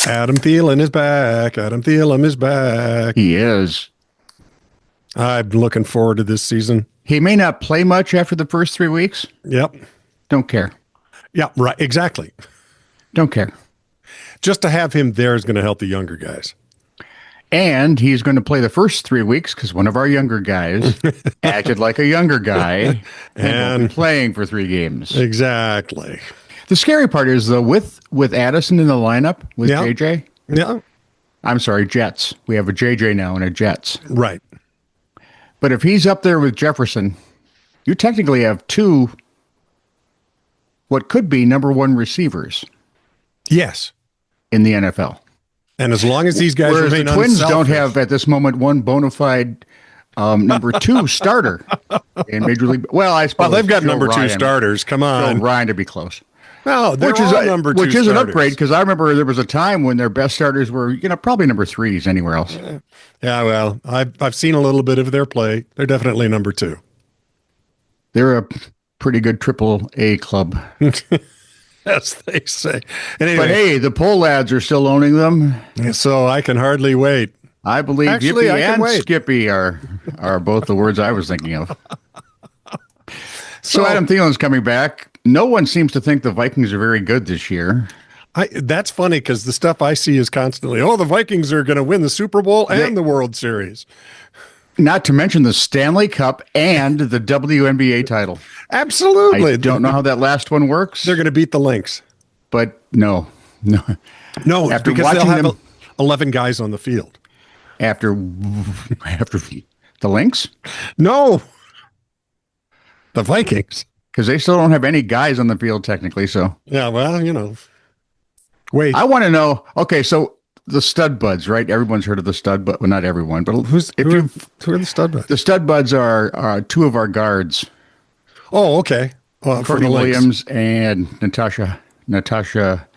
Adam Thielen is back. Adam Thielen is back. He is. I'm looking forward to this season. He may not play much after the first 3 weeks. Yep. Don't care. Yeah, right. Exactly. Don't care. Just to have him there is going to help the younger guys. And he's going to play the first 3 weeks because one of our younger guys acted like a younger guy and will be playing for 3 games. Exactly. The scary part is, though, with Addison in the lineup, with JJ. Yeah. I'm sorry, Jets. We have a JJ now and a Jets. Right. But if he's up there with Jefferson, you technically have 2 what could be number 1 receivers. Yes. In the NFL. And as long as these guys Whereas remain the Twins unselfish, don't have at this moment 1 bona fide number 2 starter in Major League. Well, I suppose they've got Joe number Ryan, 2 starters. Come on, Joe Ryan to be close. No, which is number 2 which is starters. an upgrade because I remember there was a time when their best starters were probably number 3s anywhere else. Yeah, well, I've seen a little bit of their play. They're definitely number 2. They're a pretty good AAA club. As they say. Anyway, but hey, the pole lads are still owning them. So I can hardly wait. I believe Yippee and Skippy are both the words I was thinking of. So Adam Thielen's coming back. No one seems to think the Vikings are very good this year. That's funny because the stuff I see is constantly, the Vikings are going to win the Super Bowl and the World Series. Not to mention the Stanley Cup and the WNBA title. Absolutely. I don't know how that last one works. They're going to beat the Lynx. But no. After because they'll have 11 guys on the field. After the Lynx? No. The Vikings. Because they still don't have any guys on the field technically, so. Yeah, well, Wait. I want to know, okay, so the stud buds, right? Everyone's heard of the stud bud. Well, not everyone, but who are the stud buds? The stud buds are 2 of our guards. Oh, okay. Courtney Williams and Natasha.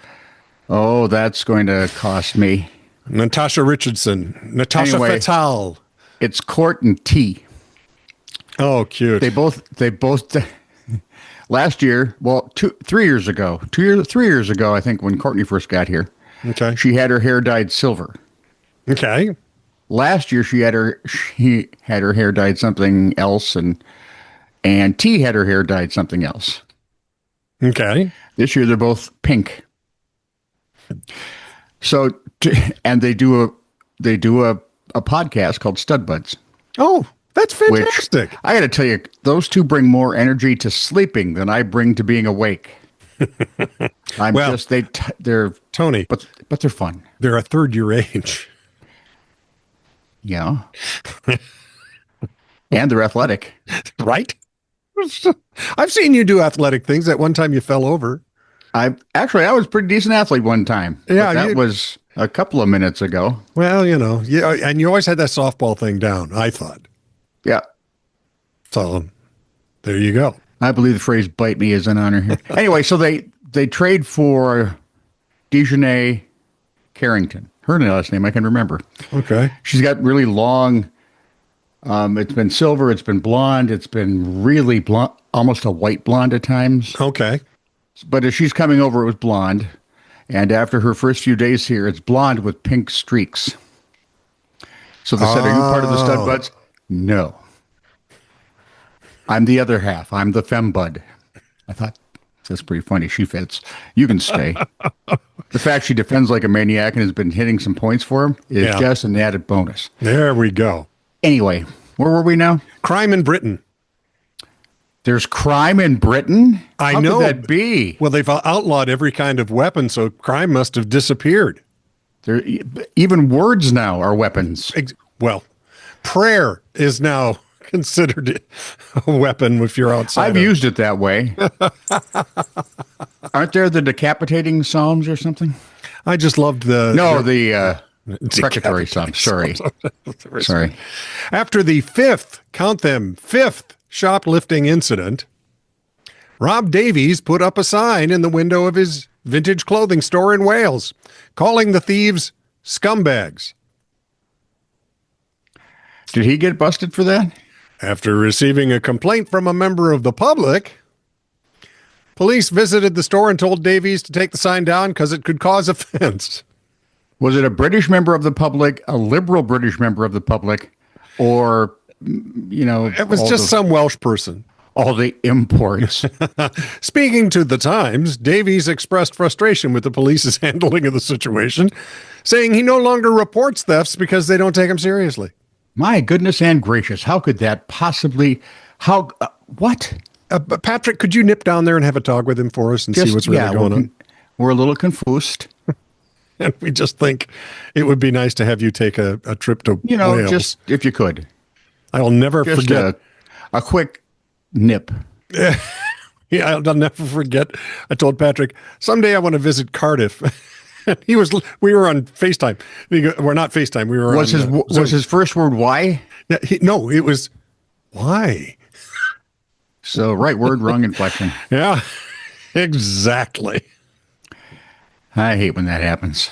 Oh, that's going to cost me. Natasha Richardson. Natasha Fatal. It's Court and T. Oh, cute. They both last year, 3 years ago, 3 years ago, I think when Courtney first got here. Okay. She had her hair dyed silver. Okay. Last year she had her hair dyed something else and T had her hair dyed something else. Okay. This year they're both pink. So and they do a podcast called Stud Buds. Oh, that's fantastic. Which, I got to tell you, those 2 bring more energy to sleeping than I bring to being awake. They're Tony, but they're fun. They're a third your age. Yeah. And they're athletic. Right? I've seen you do athletic things. At one time you fell over. I was a pretty decent athlete one time. Yeah. That was a couple of minutes ago. Well, and you always had that softball thing down, I thought. Yeah. So there you go. I believe the phrase "bite me" is an honor here. Anyway, so they trade for Dejanay Carrington. Her last name I can remember. Okay. She's got really long. It's been silver. It's been blonde. It's been really blonde, almost a white blonde at times. Okay. But as she's coming over, it was blonde. And after her first few days here, it's blonde with pink streaks. So they said, "Are you part of the Stud Buds?" No. I'm the other half. I'm the femme bud. I thought, that's pretty funny. She fits. You can stay. The fact she defends like a maniac and has been hitting some points for him is just an added bonus. There we go. Anyway, where were we now? Crime in Britain. There's crime in Britain? How know. Could that be? Well, they've outlawed every kind of weapon, so crime must have disappeared. Even words now are weapons. Well, prayer is now considered a weapon if you're outside. I've used it that way. Aren't there the decapitating psalms or something? I just loved the precatory psalms. Sorry. After the fifth shoplifting incident, Rob Davies put up a sign in the window of his vintage clothing store in Wales, calling the thieves scumbags. Did he get busted for that? After receiving a complaint from a member of the public, police visited the store and told Davies to take the sign down because it could cause offense. Was it a British member of the public, a liberal British member of the public, or, It was just some Welsh person. All the imports. Speaking to the Times, Davies expressed frustration with the police's handling of the situation, saying he no longer reports thefts because they don't take him seriously. My goodness and gracious, how could that possibly, what? Patrick, could you nip down there and have a talk with him for us and see what's really going on? We're a little confused. And we just think it would be nice to have you take a trip to Wales. Just if you could. I'll never forget. A quick nip. Yeah, I'll never forget. I told Patrick, someday I want to visit Cardiff. We were on FaceTime. We're not FaceTime. We were was his first word why? Yeah, no, it was why. So right word, wrong inflection. Yeah, exactly. I hate when that happens.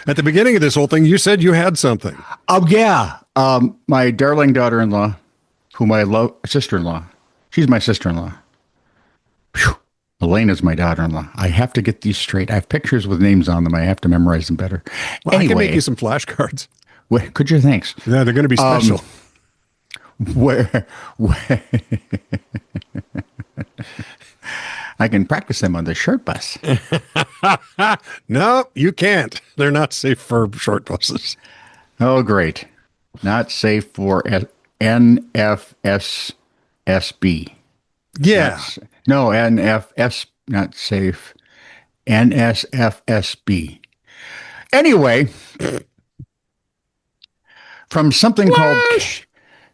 At the beginning of this whole thing, you said you had something. Oh, yeah. My darling daughter-in-law, whom I love, sister-in-law. She's my sister-in-law. Whew. Elaine is my daughter-in-law. I have to get these straight. I have pictures with names on them. I have to memorize them better. Well, anyway, I can make you some flashcards. Could you? Thanks. Yeah, they're going to be special. Where I can practice them on the short bus. No, you can't. They're not safe for short buses. Oh, great. Not safe for NFSSB. Yeah. No, NFS, not safe. NSFSB. Anyway, from something called,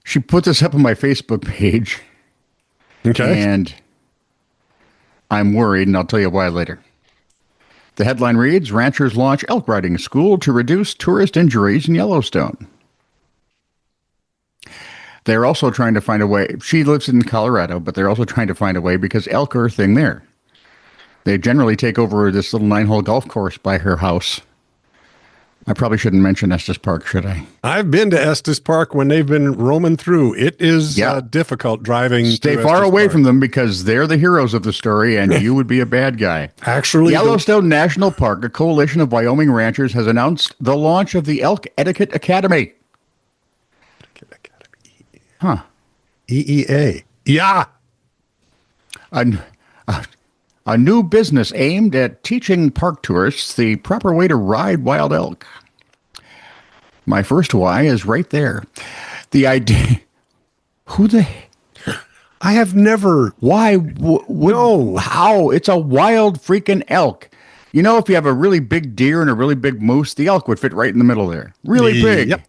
she put this up on my Facebook page. Okay. And I'm worried, and I'll tell you why later. The headline reads, Ranchers launch elk riding school to reduce tourist injuries in Yellowstone. They're also trying to find a way. She lives in Colorado, but they're also trying to find a way because elk are a thing there. They generally take over this little 9-hole golf course by her house. I probably shouldn't mention Estes Park, should I? I've been to Estes Park when they've been roaming through. It is difficult driving. Stay far away from them because they're the heroes of the story and you would be a bad guy. Actually, Yellowstone National Park, a coalition of Wyoming ranchers, has announced the launch of the Elk Etiquette Academy. Huh. EEA. Yeah. A new business aimed at teaching park tourists the proper way to ride wild elk. My first why is right there. The idea. I have never. Why? No. How? It's a wild freaking elk. You know, if you have a really big deer and a really big moose, the elk would fit right in the middle there. Really big. Yep.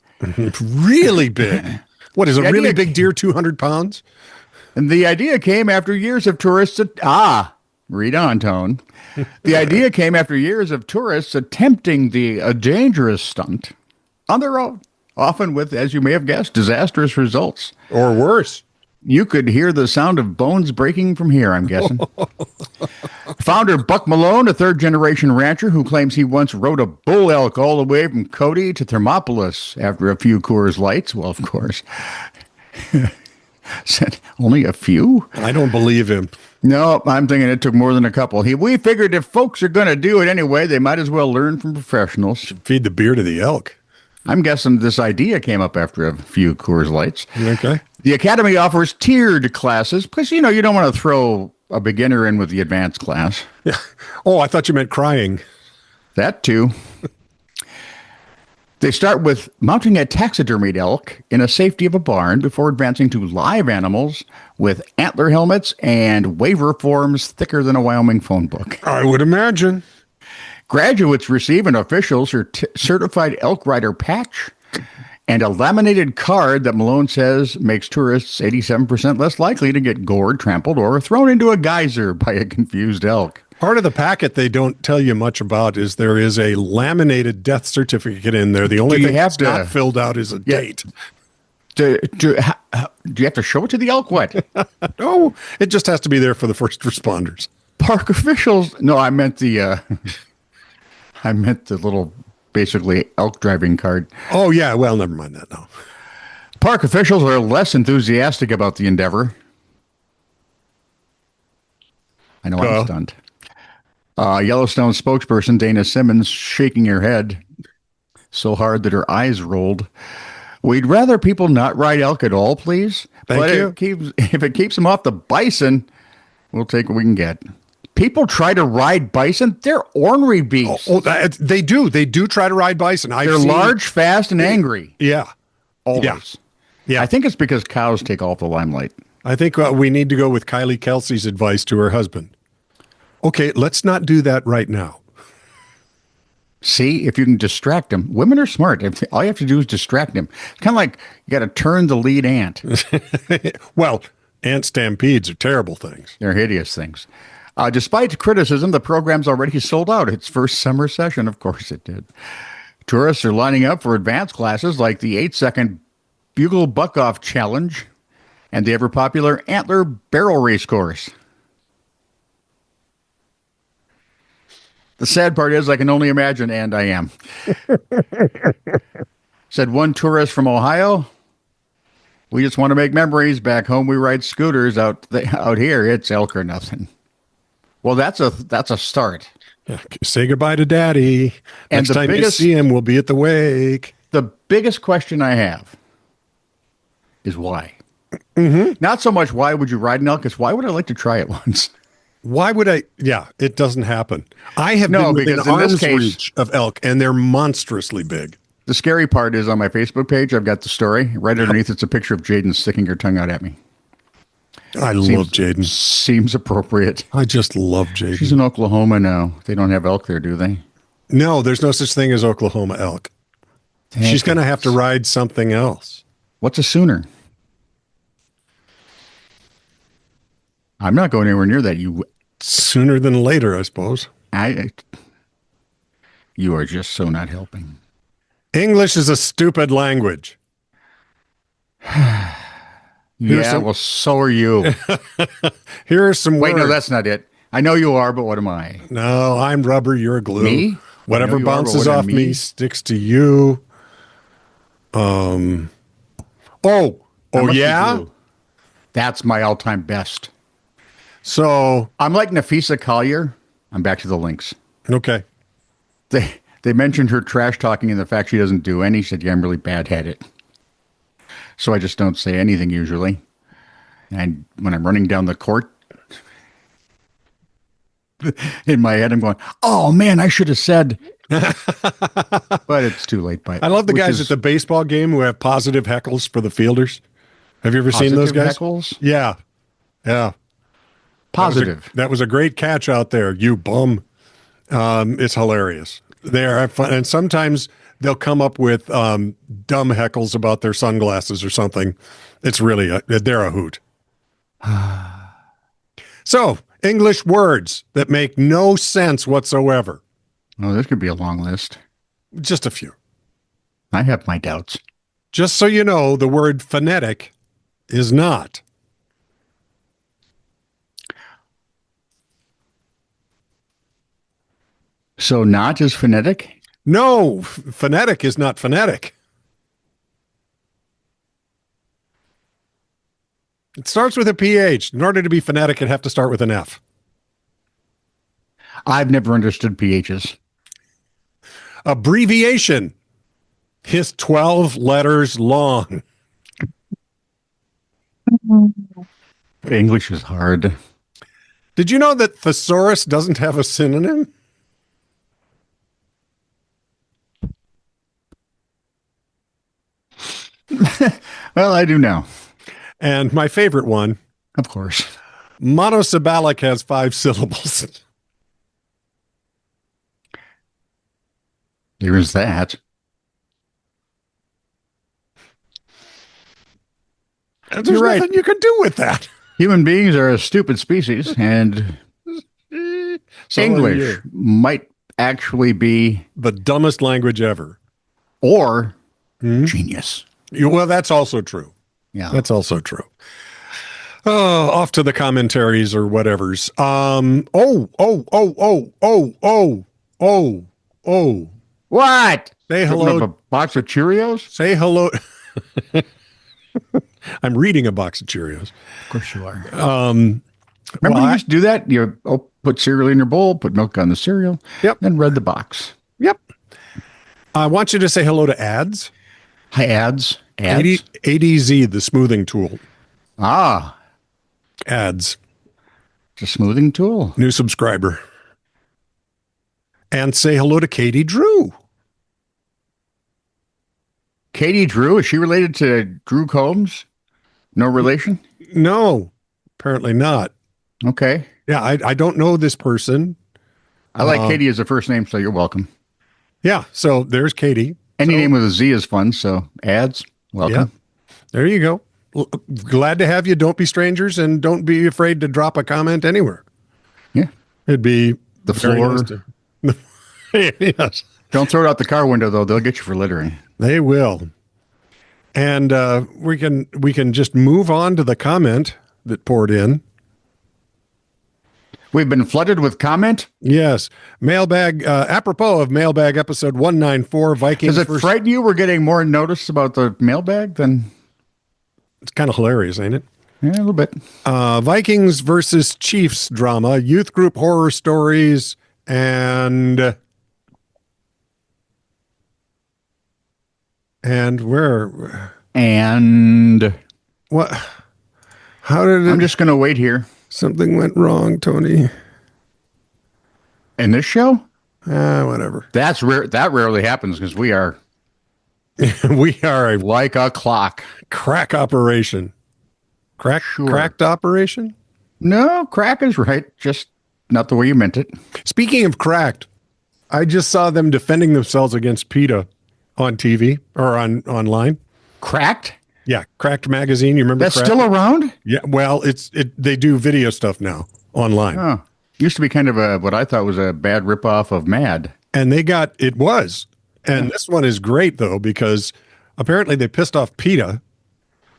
Really big. What is a really big deer, 200 pounds? And the idea came after years of tourists. Read on, Tone. The idea came after years of tourists attempting a dangerous stunt on their own, often with, as you may have guessed, disastrous results. Or worse. You could hear the sound of bones breaking from here, I'm guessing. Founder Buck Malone, a third-generation rancher who claims he once rode a bull elk all the way from Cody to Thermopolis after a few Coors Lights. Well, of course. Said only a few? I don't believe him. No, I'm thinking it took more than a couple. We figured if folks are going to do it anyway, they might as well learn from professionals. Should feed the beer to the elk. I'm guessing this idea came up after a few Coors Lights. Okay. The Academy offers tiered classes because, you don't want to throw a beginner in with the advanced class. Yeah. Oh, I thought you meant crying. That too. They start with mounting a taxidermied elk in a safety of a barn before advancing to live animals with antler helmets and waiver forms thicker than a Wyoming phone book. I would imagine. Graduates receive an official certified elk rider patch and a laminated card that Malone says makes tourists 87% less likely to get gored, trampled, or thrown into a geyser by a confused elk. Part of the packet they don't tell you much about is there is a laminated death certificate in there. The only thing that's not filled out is a date. Do you have to show it to the elk? What? No, it just has to be there for the first responders. Park officials. No, I meant the little, basically, elk driving card. Oh, yeah. Well, never mind that now. Park officials are less enthusiastic about the endeavor. I know I'm stunned. Yellowstone spokesperson Dana Simmons shaking her head so hard that her eyes rolled. We'd rather people not ride elk at all, please. Thank you. If it keeps them off the bison, we'll take what we can get. People try to ride bison. They're ornery beasts. They do. They do try to ride bison. They're large, fast, and angry. Yeah. Always. Yeah. I think it's because cows take all the limelight. I think we need to go with Kylie Kelsey's advice to her husband. Okay, let's not do that right now. See, if you can distract them. Women are smart. All you have to do is distract them. It's kind of like you got to turn the lead ant. Well, ant stampedes are terrible things. They're hideous things. Despite criticism, the program's already sold out its first summer session. Of course it did. Tourists are lining up for advanced classes like the 8-second Bugle Buck-Off Challenge and the ever-popular Antler Barrel Race course. The sad part is I can only imagine, and I am. Said one tourist from Ohio, we just want to make memories. Back home we ride scooters. Out here it's elk or nothing. Well, that's a start. Yeah, say goodbye to Daddy. Next time you see him, we'll be at the wake. The biggest question I have is why. Mm-hmm. Not so much why would you ride an elk, it's why would I like to try it once? Why would I? Yeah, it doesn't happen. I have been within arm's reach of elk, and they're monstrously big. The scary part is on my Facebook page, I've got the story. Right underneath, it's a picture of Jaden sticking her tongue out at me. I love Jaden. Seems appropriate. I just love Jaden. She's in Oklahoma now. They don't have elk there, do they? No, there's no such thing as Oklahoma elk. She's going to have to ride something else. What's a sooner? I'm not going anywhere near that. Sooner than later, I suppose. You are just so not helping. English is a stupid language. Well, so are you. Here are some words. Wait, no, that's not it. I know you are, but what am I? No, I'm rubber, you're glue. Me? Whatever bounces off me sticks to you. Yeah? That's my all-time best. So I'm like Nafisa Collier. I'm back to the links. Okay. They mentioned her trash talking and the fact she doesn't do any. She said, yeah, I'm really bad at it. So I just don't say anything usually. And when I'm running down the court, in my head, I'm going, oh man, I should have said. But it's too late. I love the guys at the baseball game who have positive heckles for the fielders. Have you ever seen those guys? Heckles? Yeah. Yeah. Positive. That was a great catch out there, you bum. It's hilarious. They are fun. And sometimes they'll come up with dumb heckles about their sunglasses or something. It's really, they're a hoot. So, English words that make no sense whatsoever. Oh, this could be a long list. Just a few. I have my doubts. Just so you know, the word phonetic is not. So not is phonetic? No, phonetic is not phonetic. It starts with a PH. In order to be phonetic, it'd have to start with an F. I've never understood PHs. Abbreviation is 12 letters long. English is hard. Did you know that thesaurus doesn't have a synonym? Well, I do now. And my favorite one. Of course. Monosyllabic has 5 syllables. There is that. And there's nothing you can do with that. Human beings are a stupid species, and so English might actually be the dumbest language ever. Or genius. Well, that's also true. Yeah. That's also true. Oh, off to the commentaries or whatevers. What? Say hello. A box of Cheerios? Say hello. I'm reading a box of Cheerios. Of course you are. Remember Well, you used to do that? You put cereal in your bowl, put milk on the cereal, Yep. then read the box. Yep. I want you to say hello to ads. Hi, ads. ADZ, the smoothing tool. Ah, Ads. it's a smoothing tool. New subscriber. And say hello to Katie Drew. Katie Drew, is she related to Drew Combs? No relation? No, apparently not. Okay. Yeah, I don't know this person. I like Katie as a first name, so you're welcome. Yeah, so there's Katie. Any name with a Z is fun, so ads, welcome. Yeah, there you go. Glad to have you. Don't be strangers, and don't be afraid to drop a comment anywhere. Yeah. It'd be the floor. Nice yes. Don't throw it out the car window, though. They'll get you for littering. They will. And we can just move on to the comment that poured in. We've been flooded with comment? Yes. Mailbag, apropos of mailbag episode 194, Vikings. Does it frighten you? We're getting more notice about the mailbag than... It's kind of hilarious, ain't it? Yeah, a little bit. Vikings versus Chiefs drama, youth group horror stories, and where? And... What? How did it... I'm just going to wait here. Something went wrong, Tony. In this show? Whatever. That's rare. That rarely happens because we are like a clock. Crack operation. Cracked operation? No, crack is right. Just not the way you meant it. Speaking of cracked, I just saw them defending themselves against PETA on TV or online. Cracked? Yeah, Cracked magazine. You remember that's Cracked? Still around? Yeah, well, they do video stuff now online. Oh, used to be kind of what I thought was a bad ripoff of Mad. And it was. And this one is great though because apparently they pissed off PETA.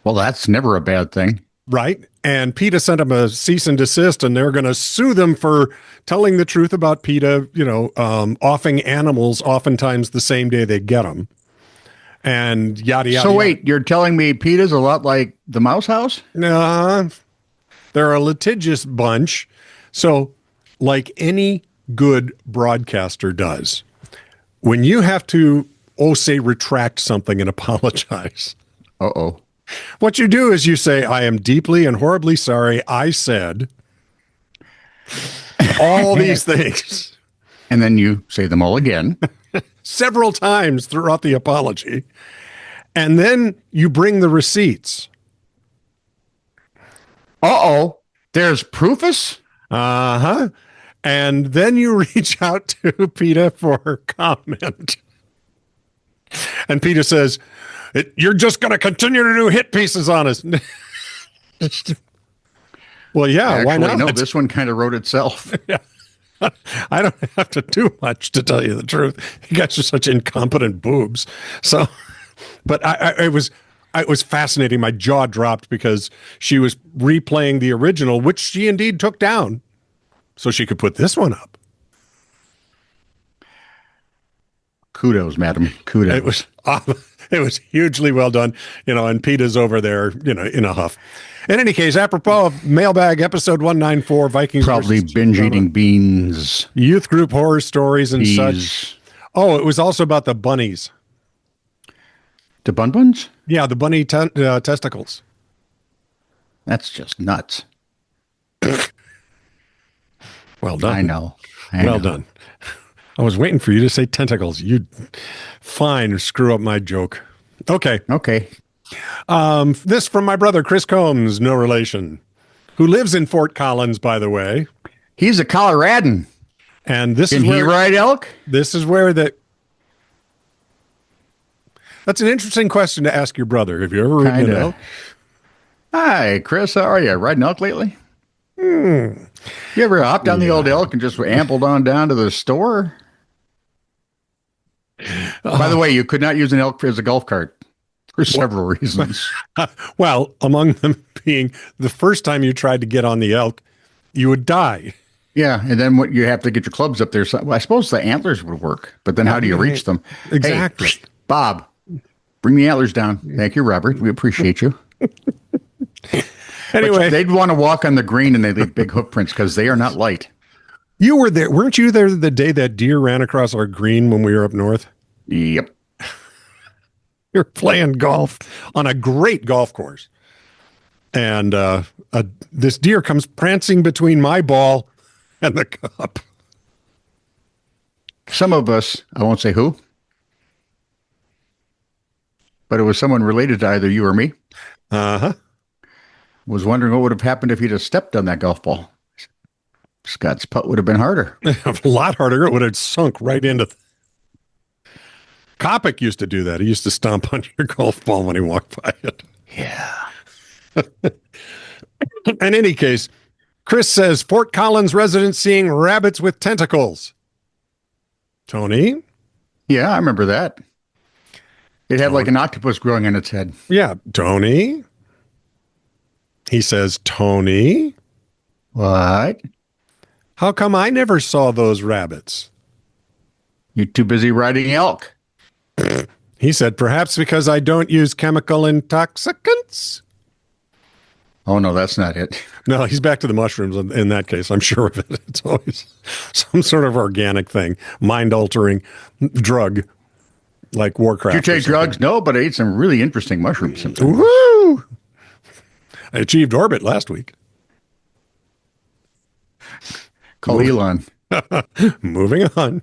Well, that's never a bad thing. Right. And PETA sent them a cease and desist, and they're going to sue them for telling the truth about PETA, offing animals oftentimes the same day they get them. And yada, yada. So wait, you're telling me PETA's a lot like the Mouse House? No, they're a litigious bunch. So like any good broadcaster does, when you have to, say, retract something and apologize. Uh-oh. What you do is you say, I am deeply and horribly sorry. I said all these things. And then you say them all again. Several times throughout the apology. And then you bring the receipts. Uh-oh. There's proofus? Uh-huh. And then you reach out to PETA for comment. And PETA says, you're just going to continue to do hit pieces on us. Well, yeah, actually, why not? No, this one kind of wrote itself. Yeah. I don't have to do much to tell you the truth. You guys are such incompetent boobs. So, but it was fascinating. My jaw dropped because she was replaying the original, which she indeed took down so she could put this one up. Kudos, madam. Kudos. It was hugely well done, and PETA's over there, in a huff. In any case, apropos of mailbag episode 194, Vikings. Probably binge eating beans. Youth group horror stories and such. Oh, it was also about the bunnies. The bun-buns? Yeah, the bunny testicles. That's just nuts. Well done. I know. Well done. I was waiting for you to say tentacles. You'd fine screw up my joke. Okay. This from my brother, Chris Combs, no relation, who lives in Fort Collins, by the way. He's a Coloradan. And this Can is where he ride elk? This is where that's an interesting question to ask your brother. Have you ever ridden an elk? Hi, Chris. How are you? Riding elk lately? You ever hopped on the old elk and just ambled on down to the store? By the way, you could not use an elk as a golf cart for several reasons. Well, among them being the first time you tried to get on the elk, you would die. Yeah, and then what you have to get your clubs up there. So, well, I suppose the antlers would work, but then how do you reach them? Exactly. Hey, Bob, bring the antlers down. Thank you, Robert. We appreciate you. Anyway, they'd want to walk on the green and they leave big hoof prints because they are not light. you were there, weren't you there the day that deer ran across our green when we were up north? Yep. You're playing golf on a great golf course. And this deer comes prancing between my ball and the cup. Some of us, I won't say who, but it was someone related to either you or me, was wondering what would have happened if he'd have stepped on that golf ball. Scott's putt would have been harder. A lot harder. It would have sunk right into. Kopic used to do that. He used to stomp on your golf ball when he walked by it. Yeah. In any case, Chris says Fort Collins residents seeing rabbits with tentacles. Tony? Yeah, I remember that. It had like an octopus growing on its head. Yeah, Tony? He says, Tony? What? How come I never saw those rabbits? You're too busy riding elk. He said, perhaps because I don't use chemical intoxicants? Oh, no, that's not it. No, he's back to the mushrooms in that case. I'm sure of it. It's always some sort of organic thing, mind-altering drug like Warcraft. Did you take drugs? No, but I ate some really interesting mushrooms. Woo! I achieved orbit last week. Call Elon. Moving on.